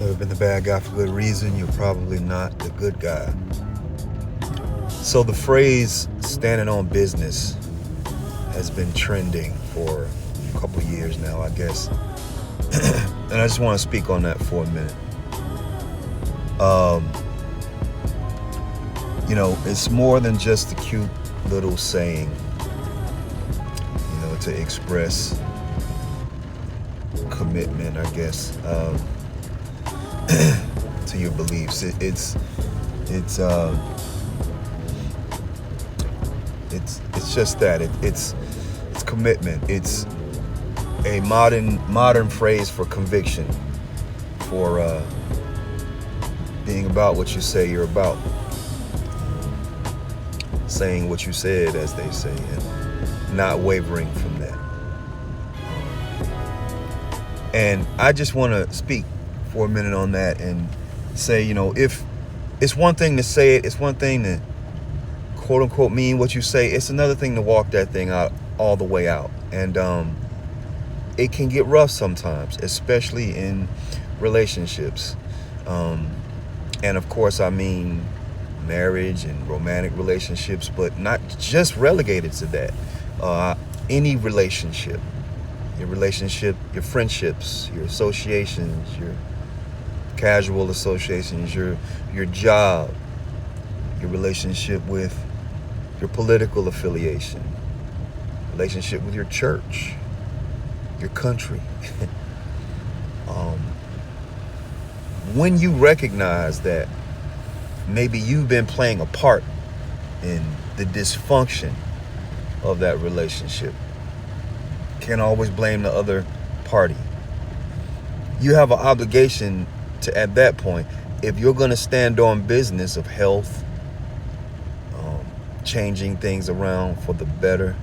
Never been the bad guy for good reason. You're probably not the good guy. So the phrase standing on business has been trending for a couple years now, I guess. And I just want to speak on that for a minute. It's more than just a cute little saying, to express commitment, I guess, to your beliefs. It's just that. It's commitment. It's a modern phrase for conviction, for being about what you say you're about, saying what you said, as they say, and not wavering from that. And I just want to speak for a minute on that and say, if it's one thing to say it, it's one thing to quote unquote mean what you say, it's another thing to walk that thing out all the way out. And it can get rough sometimes, especially in relationships. And of course, I mean marriage and romantic relationships, but not just relegated to that. Any relationship, your friendships, your associations, your casual associations, your job, your relationship with your political affiliation, relationship with your church, your country. When you recognize that maybe you've been playing a part in the dysfunction of that relationship, can't always blame the other party. You have an obligation to, at that point, if you're going to stand on business of health, changing things around for the better,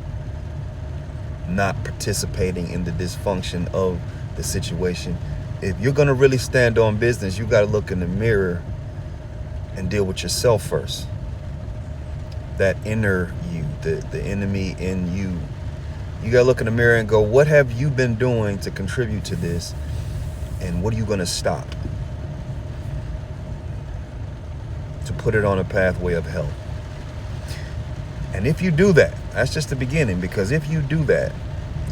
not participating in the dysfunction of the situation. If you're going to really stand on business, you got to look in the mirror and deal with yourself first. That inner you, the enemy in you. You got to look in the mirror and go, what have you been doing to contribute to this? And what are you going to stop to put it on a pathway of health? And if you do that, that's just the beginning, because if you do that,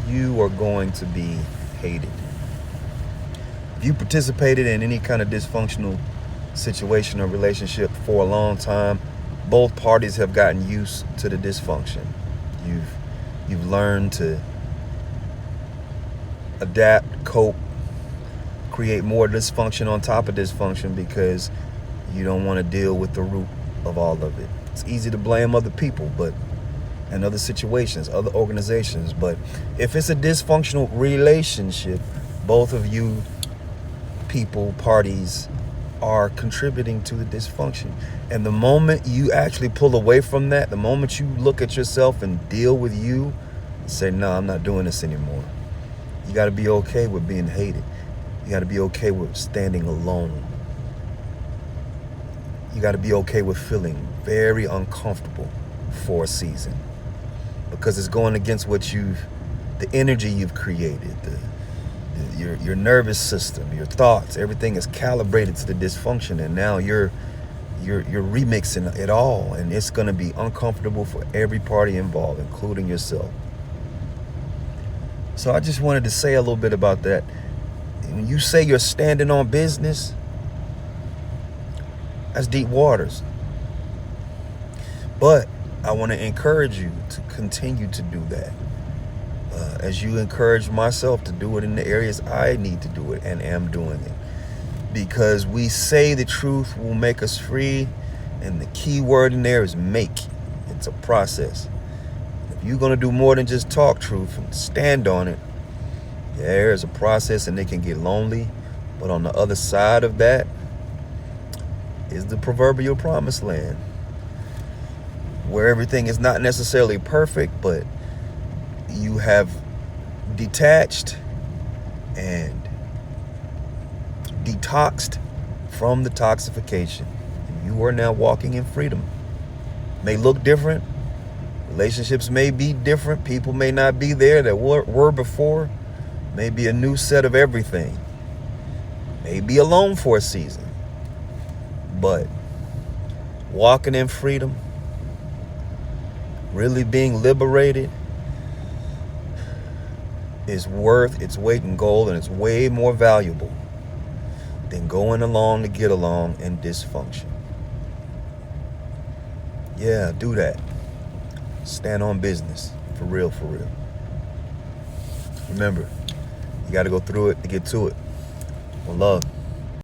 you are going to be hated. If you participated in any kind of dysfunctional situation or relationship for a long time, both parties have gotten used to the dysfunction. You've learned to adapt, cope, create more dysfunction on top of dysfunction because you don't want to deal with the root of all of it. It's easy to blame other people, and other situations, other organizations. But if it's a dysfunctional relationship, both of you people, parties, are contributing to the dysfunction. And the moment you actually pull away from that, the moment you look at yourself and deal with you, and say, no, I'm not doing this anymore. You got to be okay with being hated. You got to be okay with standing alone. You got to be okay with feeling very uncomfortable for a season, because it's going against the energy you've created, your nervous system, your thoughts, everything is calibrated to the dysfunction, and now you're remixing it all, and it's going to be uncomfortable for every party involved, including yourself. So I just wanted to say a little bit about that. When you say you're standing on business, that's deep waters. But I want to encourage you to continue to do that. As you encourage myself to do it in the areas I need to do it and am doing it. Because we say the truth will make us free, and the key word in there is make. It's a process. If you're going to do more than just talk truth and stand on it, there's a process, and it can get lonely. But on the other side of that is the proverbial promised land, where everything is not necessarily perfect, but you have detached and detoxed from the toxification. And you are now walking in freedom. May look different. Relationships may be different. People may not be there that were before. May be a new set of everything. Maybe alone for a season. But walking in freedom, really being liberated, is worth its weight in gold, and it's way more valuable than going along to get along in dysfunction. Yeah, do that. Stand on business. For real, for real. Remember, you got to go through it to get to it. One love.